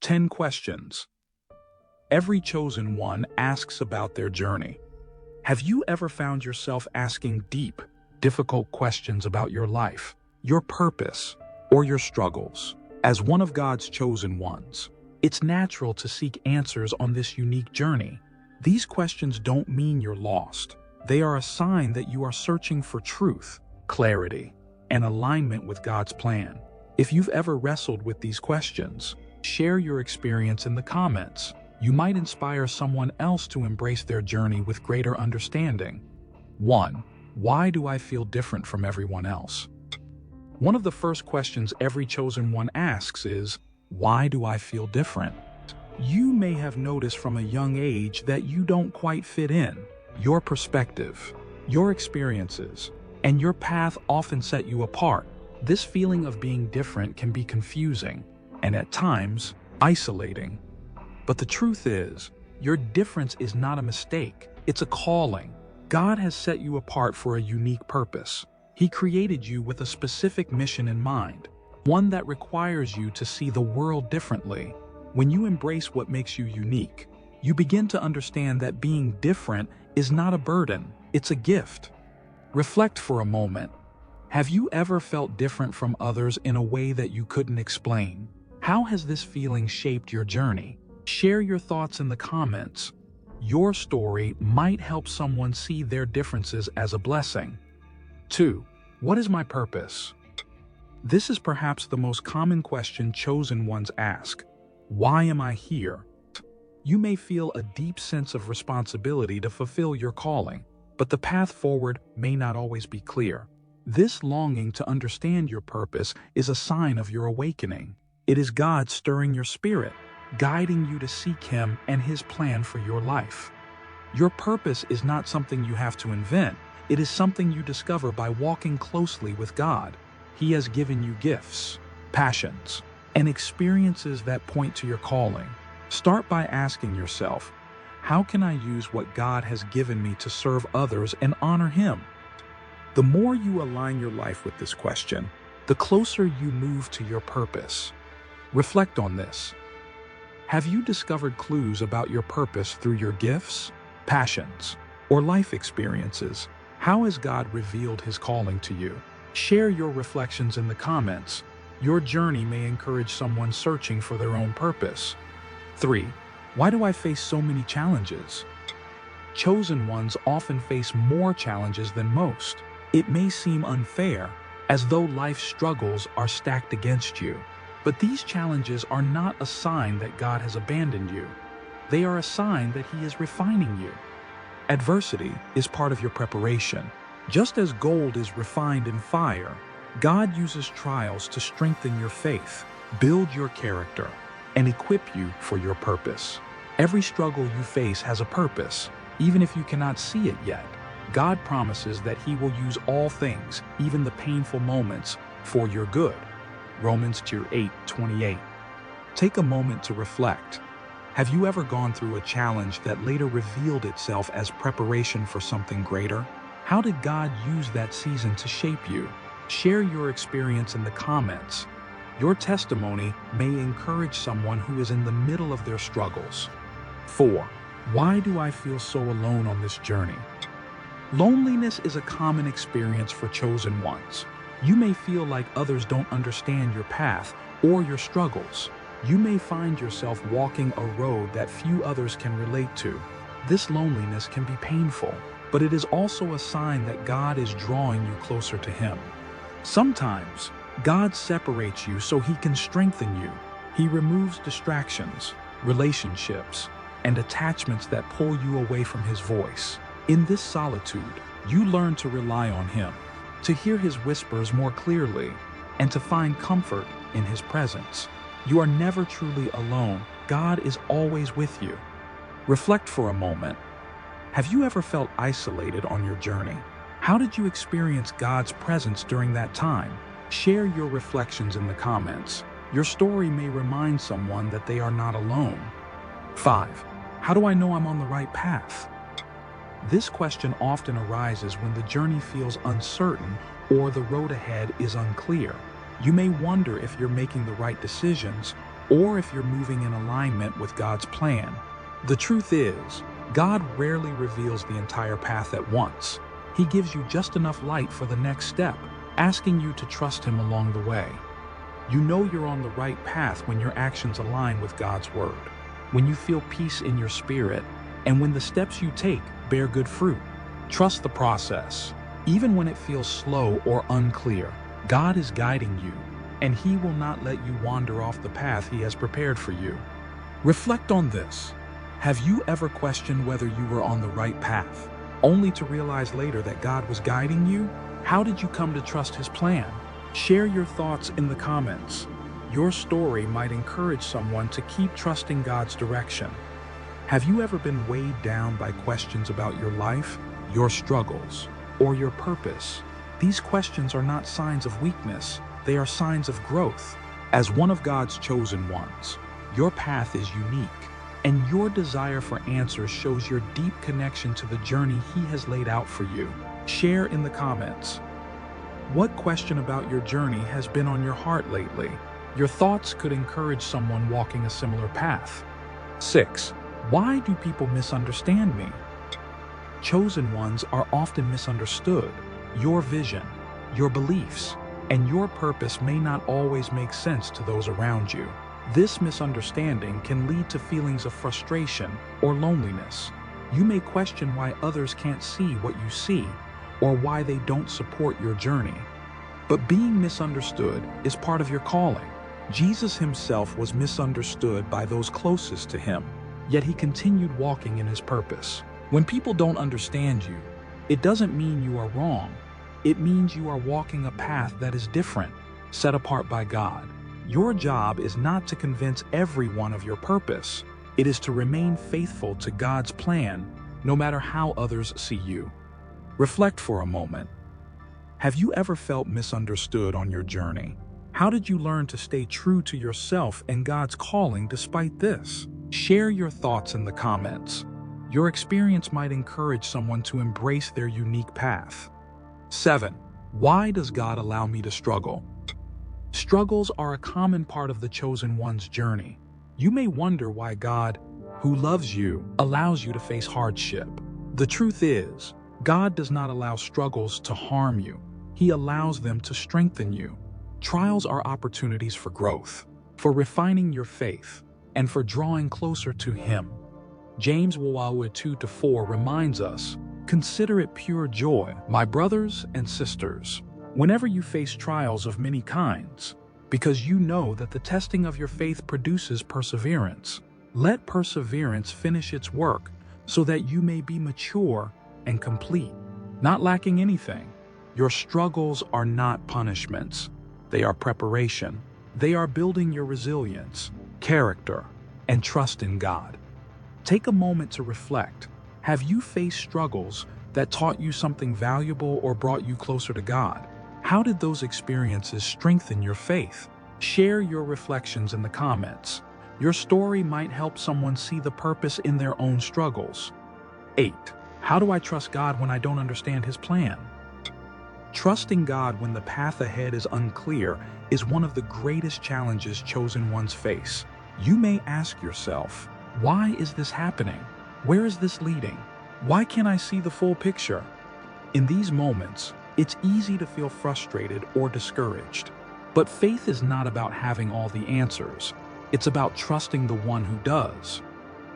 10 questions. Every chosen one asks about their journey. Have you ever found yourself asking deep, difficult questions about your life, your purpose, or your struggles? As one of God's chosen ones, it's natural to seek answers on this unique journey. These questions don't mean you're lost. They are a sign that you are searching for truth, clarity, and alignment with God's plan. If you've ever wrestled with these questions, share your experience in the comments. You might inspire someone else to embrace their journey with greater understanding. 1. Why do I feel different from everyone else? One of the first questions every chosen one asks is, why do I feel different? You may have noticed from a young age that you don't quite fit in. Your perspective, your experiences, and your path often set you apart. This feeling of being different can be confusing and at times isolating. But the truth is, your difference is not a mistake. It's a calling. God has set you apart for a unique purpose. He created you with a specific mission in mind, one that requires you to see the world differently. When you embrace what makes you unique, you begin to understand that being different is not a burden, it's a gift. Reflect for a moment. Have you ever felt different from others in a way that you couldn't explain? How has this feeling shaped your journey? Share your thoughts in the comments. Your story might help someone see their differences as a blessing. 2. What is my purpose? This is perhaps the most common question chosen ones ask. Why am I here? You may feel a deep sense of responsibility to fulfill your calling, but the path forward may not always be clear. This longing to understand your purpose is a sign of your awakening. It is God stirring your spirit, guiding you to seek Him and His plan for your life. Your purpose is not something you have to invent. It is something you discover by walking closely with God. He has given you gifts, passions, and experiences that point to your calling. Start by asking yourself, how can I use what God has given me to serve others and honor Him? The more you align your life with this question, the closer you move to your purpose. Reflect on this. Have you discovered clues about your purpose through your gifts, passions, or life experiences? How has God revealed His calling to you? Share your reflections in the comments. Your journey may encourage someone searching for their own purpose. 3. Why do I face so many challenges? Chosen ones often face more challenges than most. It may seem unfair, as though life's struggles are stacked against you. But these challenges are not a sign that God has abandoned you. They are a sign that He is refining you. Adversity is part of your preparation. Just as gold is refined in fire, God uses trials to strengthen your faith, build your character, and equip you for your purpose. Every struggle you face has a purpose, even if you cannot see it yet. God promises that He will use all things, even the painful moments, for your good. Romans 8:28. Take a moment to reflect. Have you ever gone through a challenge that later revealed itself as preparation for something greater? How did God use that season to shape you? Share your experience in the comments. Your testimony may encourage someone who is in the middle of their struggles. 4. Why do I feel so alone on this journey? Loneliness is a common experience for chosen ones. You may feel like others don't understand your path or your struggles. You may find yourself walking a road that few others can relate to. This loneliness can be painful, but it is also a sign that God is drawing you closer to Him. Sometimes, God separates you so He can strengthen you. He removes distractions, relationships, and attachments that pull you away from His voice. In this solitude, you learn to rely on Him, to hear His whispers more clearly, and to find comfort in His presence. You are never truly alone. God is always with you. Reflect for a moment. Have you ever felt isolated on your journey? How did you experience God's presence during that time? Share your reflections in the comments. Your story may remind someone that they are not alone. 5. How do I know I'm on the right path? This question often arises when the journey feels uncertain or the road ahead is unclear. You may wonder if you're making the right decisions or if you're moving in alignment with God's plan. The truth is, God rarely reveals the entire path at once. He gives you just enough light for the next step, asking you to trust Him along the way. You know you're on the right path when your actions align with God's word, when you feel peace in your spirit, and when the steps you take bear good fruit. Trust the process. Even when it feels slow or unclear, God is guiding you, and He will not let you wander off the path He has prepared for you. Reflect on this. Have you ever questioned whether you were on the right path, only to realize later that God was guiding you? How did you come to trust His plan? Share your thoughts in the comments. Your story might encourage someone to keep trusting God's direction. Have you ever been weighed down by questions about your life, your struggles, or your purpose? These questions are not signs of weakness, they are signs of growth. As one of God's chosen ones, your path is unique, and your desire for answers shows your deep connection to the journey He has laid out for you. Share in the comments. What question about your journey has been on your heart lately? Your thoughts could encourage someone walking a similar path. 6. Why do people misunderstand me? Chosen ones are often misunderstood. Your vision, your beliefs, and your purpose may not always make sense to those around you. This misunderstanding can lead to feelings of frustration or loneliness. You may question why others can't see what you see, or why they don't support your journey. But being misunderstood is part of your calling. Jesus Himself was misunderstood by those closest to Him, yet He continued walking in His purpose. When people don't understand you, it doesn't mean you are wrong. It means you are walking a path that is different, set apart by God. Your job is not to convince everyone of your purpose. It is to remain faithful to God's plan, no matter how others see you. Reflect for a moment. Have you ever felt misunderstood on your journey? How did you learn to stay true to yourself and God's calling despite this? Share your thoughts in the comments. Your experience might encourage someone to embrace their unique path. 7. Why does God allow me to struggle? Struggles are a common part of the chosen one's journey. You may wonder why God, who loves you, allows you to face hardship. The truth is, God does not allow struggles to harm you. He allows them to strengthen you. Trials are opportunities for growth, for refining your faith, and for drawing closer to Him. James 2-4 reminds us, "Consider it pure joy, my brothers and sisters, whenever you face trials of many kinds, because you know that the testing of your faith produces perseverance. Let perseverance finish its work, so that you may be mature and complete, not lacking anything." Your struggles are not punishments. They are preparation. They are building your resilience, character, and trust in God. Take a moment to reflect. Have you faced struggles that taught you something valuable or brought you closer to God? How did those experiences strengthen your faith? Share your reflections in the comments. Your story might help someone see the purpose in their own struggles. 8. How do I trust God when I don't understand His plan? Trusting God when the path ahead is unclear is one of the greatest challenges chosen ones face. You may ask yourself, why is this happening? Where is this leading? Why can't I see the full picture? In these moments, it's easy to feel frustrated or discouraged. But faith is not about having all the answers. It's about trusting the one who does.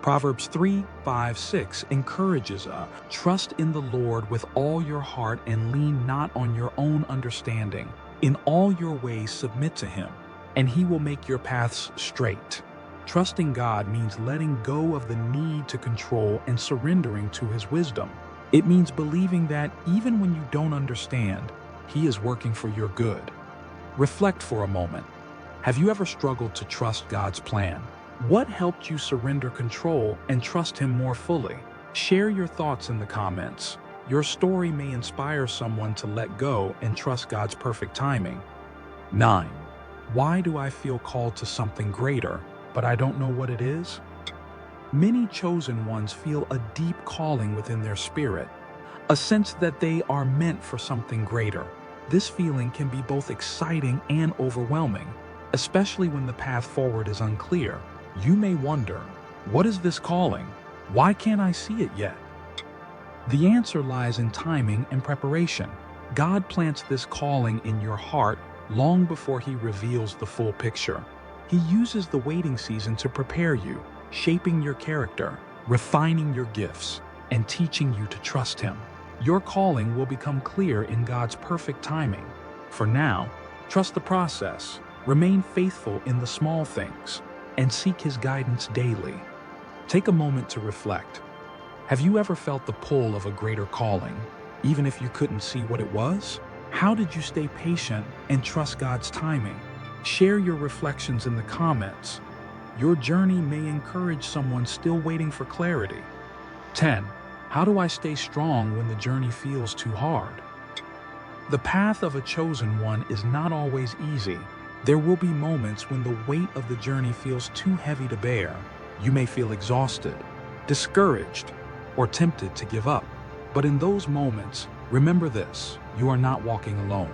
Proverbs 3:5-6 encourages us, "Trust in the Lord with all your heart and lean not on your own understanding. In all your ways submit to Him, and He will make your paths straight." Trusting God means letting go of the need to control and surrendering to His wisdom. It means believing that even when you don't understand, He is working for your good. Reflect for a moment. Have you ever struggled to trust God's plan? What helped you surrender control and trust Him more fully? Share your thoughts in the comments. Your story may inspire someone to let go and trust God's perfect timing. 9. Why do I feel called to something greater, but I don't know what it is? Many chosen ones feel a deep calling within their spirit, a sense that they are meant for something greater. This feeling can be both exciting and overwhelming. Especially when the path forward is unclear, you may wonder, what is this calling? Why can't I see it yet? The answer lies in timing and preparation. God plants this calling in your heart long before He reveals the full picture. He uses the waiting season to prepare you, shaping your character, refining your gifts, and teaching you to trust Him. Your calling will become clear in God's perfect timing. For now, trust the process, remain faithful in the small things, and seek His guidance daily. Take a moment to reflect. Have you ever felt the pull of a greater calling, even if you couldn't see what it was? How did you stay patient and trust God's timing? Share your reflections in the comments. Your journey may encourage someone still waiting for clarity. 10. How do I stay strong when the journey feels too hard? The path of a chosen one is not always easy. There will be moments when the weight of the journey feels too heavy to bear. You may feel exhausted, discouraged, or tempted to give up. But in those moments, remember this: you are not walking alone.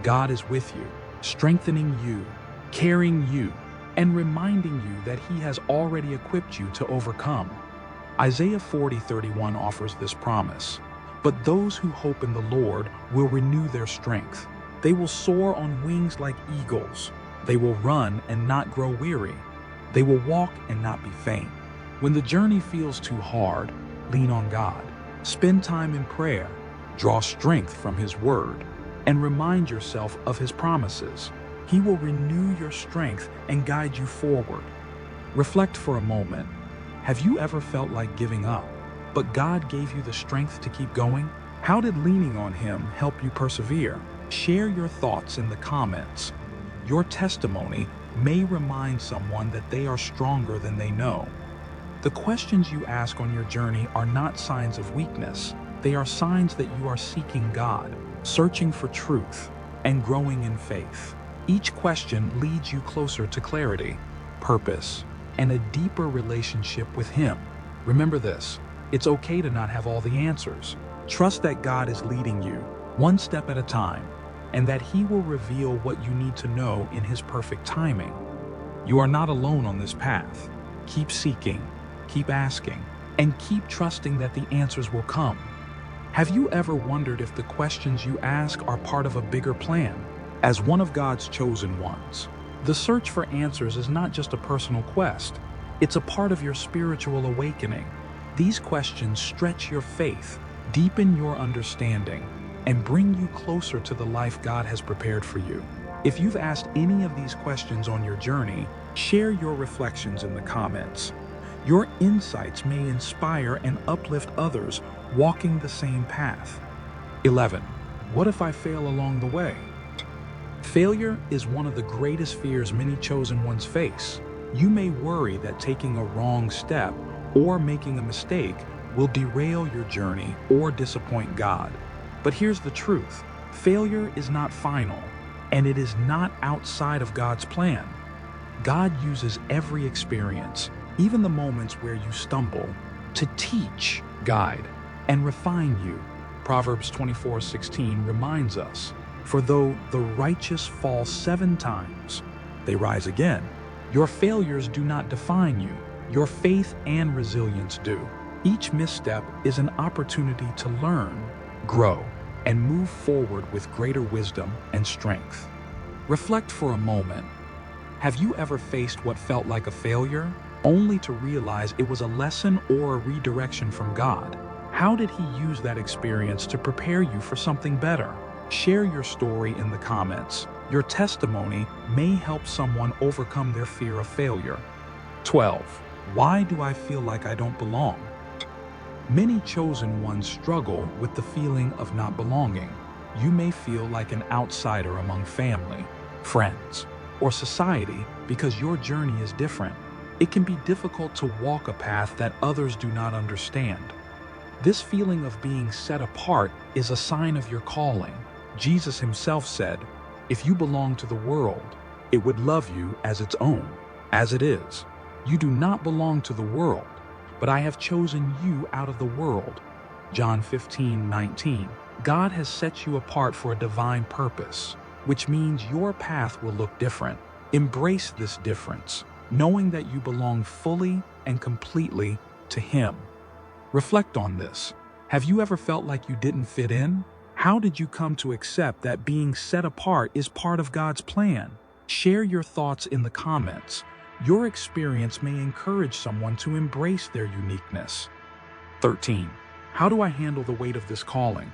God is with you, strengthening you, carrying you, and reminding you that He has already equipped you to overcome. Isaiah 40:31 offers this promise. But those who hope in the Lord will renew their strength. They will soar on wings like eagles. They will run and not grow weary. They will walk and not be faint. When the journey feels too hard, lean on God. Spend time in prayer. Draw strength from His word, and remind yourself of His promises. He will renew your strength and guide you forward. Reflect for a moment. Have you ever felt like giving up, but God gave you the strength to keep going? How did leaning on Him help you persevere? Share your thoughts in the comments. Your testimony may remind someone that they are stronger than they know. The questions you ask on your journey are not signs of weakness. They are signs that you are seeking God, searching for truth, and growing in faith. Each question leads you closer to clarity, purpose, and a deeper relationship with Him. Remember this: it's okay to not have all the answers. Trust that God is leading you, one step at a time, and that He will reveal what you need to know in His perfect timing. You are not alone on this path. Keep seeking, keep asking, and keep trusting that the answers will come. Have you ever wondered if the questions you ask are part of a bigger plan? As one of God's chosen ones, the search for answers is not just a personal quest. It's a part of your spiritual awakening. These questions stretch your faith, deepen your understanding, and bring you closer to the life God has prepared for you. If you've asked any of these questions on your journey, share your reflections in the comments. Your insights may inspire and uplift others walking the same path. 11. What if I fail along the way? Failure is one of the greatest fears many chosen ones face. You may worry that taking a wrong step or making a mistake will derail your journey or disappoint God. But here's the truth: failure is not final, and it is not outside of God's plan. God uses every experience, even the moments where you stumble, to teach, guide, and refine you. Proverbs 24:16 reminds us, "For though the righteous fall 7 times, they rise again." Your failures do not define you. Your faith and resilience do. Each misstep is an opportunity to learn, grow, and move forward with greater wisdom and strength. Reflect for a moment. Have you ever faced what felt like a failure, only to realize it was a lesson or a redirection from God? How did He use that experience to prepare you for something better? Share your story in the comments. Your testimony may help someone overcome their fear of failure. 12. Why do I feel like I don't belong? Many chosen ones struggle with the feeling of not belonging. You may feel like an outsider among family, friends, or society because your journey is different. It can be difficult to walk a path that others do not understand. This feeling of being set apart is a sign of your calling. Jesus Himself said, "If you belong to the world, it would love you as its own. As it is, you do not belong to the world, but I have chosen you out of the world." John 15:19. God has set you apart for a divine purpose, which means your path will look different. Embrace this difference, knowing that you belong fully and completely to Him. Reflect on this. Have you ever felt like you didn't fit in? How did you come to accept that being set apart is part of God's plan? Share your thoughts in the comments. Your experience may encourage someone to embrace their uniqueness. 13. How do I handle the weight of this calling?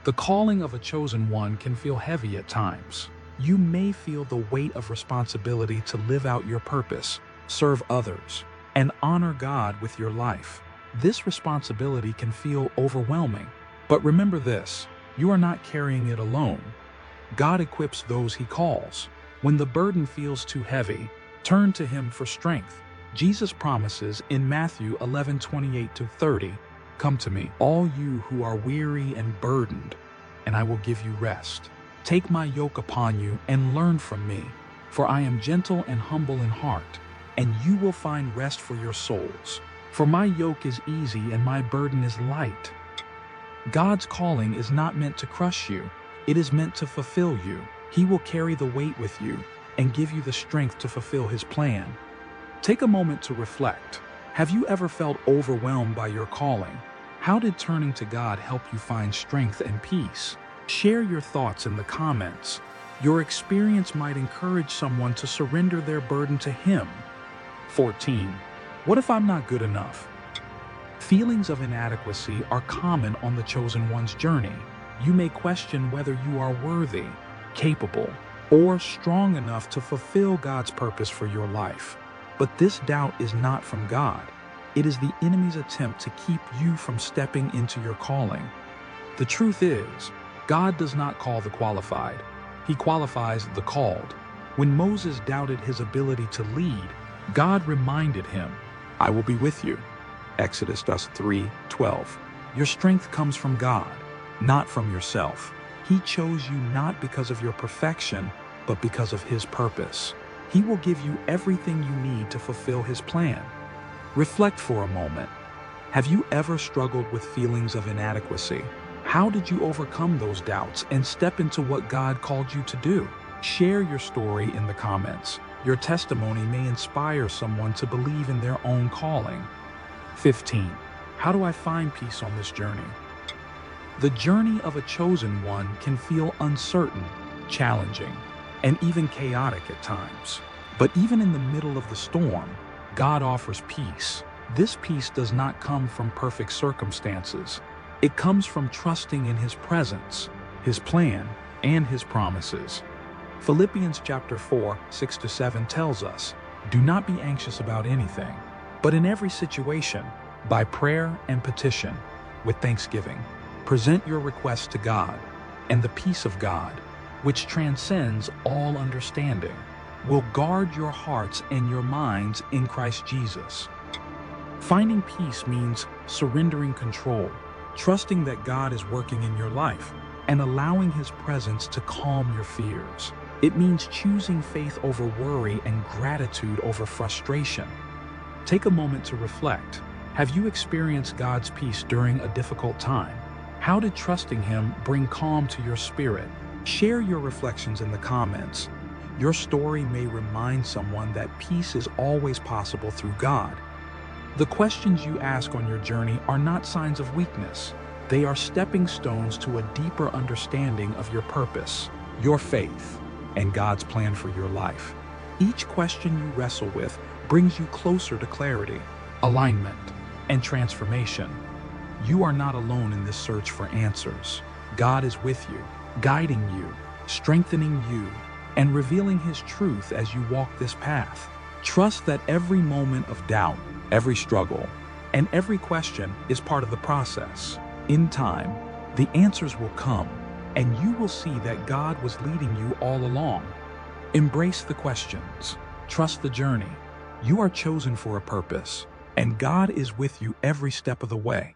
The calling of a chosen one can feel heavy at times. You may feel the weight of responsibility to live out your purpose, serve others, and honor God with your life. This responsibility can feel overwhelming. But remember this, you are not carrying it alone. God equips those He calls. When the burden feels too heavy, turn to Him for strength. Jesus promises in Matthew 11:28-30, "Come to me, all you who are weary and burdened, and I will give you rest. Take my yoke upon you and learn from me, for I am gentle and humble in heart, and you will find rest for your souls. For my yoke is easy and my burden is light." God's calling is not meant to crush you. It is meant to fulfill you. He will carry the weight with you and give you the strength to fulfill His plan. Take a moment to reflect. Have you ever felt overwhelmed by your calling? How did turning to God help you find strength and peace? Share your thoughts in the comments. Your experience might encourage someone to surrender their burden to Him. 14. What if I'm not good enough? Feelings of inadequacy are common on the chosen one's journey. You may question whether you are worthy, capable, or strong enough to fulfill God's purpose for your life. But this doubt is not from God. It is the enemy's attempt to keep you from stepping into your calling. The truth is, God does not call the qualified. He qualifies the called. When Moses doubted his ability to lead, God reminded him, "I will be with you." Exodus 3:12. Your strength comes from God, not from yourself. He chose you not because of your perfection, but because of His purpose. He will give you everything you need to fulfill His plan. Reflect for a moment. Have you ever struggled with feelings of inadequacy? How did you overcome those doubts and step into what God called you to do? Share your story in the comments. Your testimony may inspire someone to believe in their own calling. 15. How do I find peace on this journey? The journey of a chosen one can feel uncertain, challenging, and even chaotic at times. But even in the middle of the storm, God offers peace. This peace does not come from perfect circumstances. It comes from trusting in His presence, His plan, and His promises. Philippians chapter 4:6-7 tells us, "Do not be anxious about anything, but in every situation, by prayer and petition, with thanksgiving, present your requests to God, and the peace of God, which transcends all understanding, will guard your hearts and your minds in Christ Jesus." Finding peace means surrendering control, trusting that God is working in your life, and allowing His presence to calm your fears. It means choosing faith over worry and gratitude over frustration. Take a moment to reflect. Have you experienced God's peace during a difficult time? How did trusting Him bring calm to your spirit? Share your reflections in the comments. Your story may remind someone that peace is always possible through God. The questions you ask on your journey are not signs of weakness. They are stepping stones to a deeper understanding of your purpose, your faith, and God's plan for your life. Each question you wrestle with brings you closer to clarity, alignment, and transformation. You are not alone in this search for answers. God is with you, guiding you, strengthening you, and revealing His truth as you walk this path. Trust that every moment of doubt, every struggle, and every question is part of the process. In time, the answers will come, and you will see that God was leading you all along. Embrace the questions. Trust the journey. You are chosen for a purpose, and God is with you every step of the way.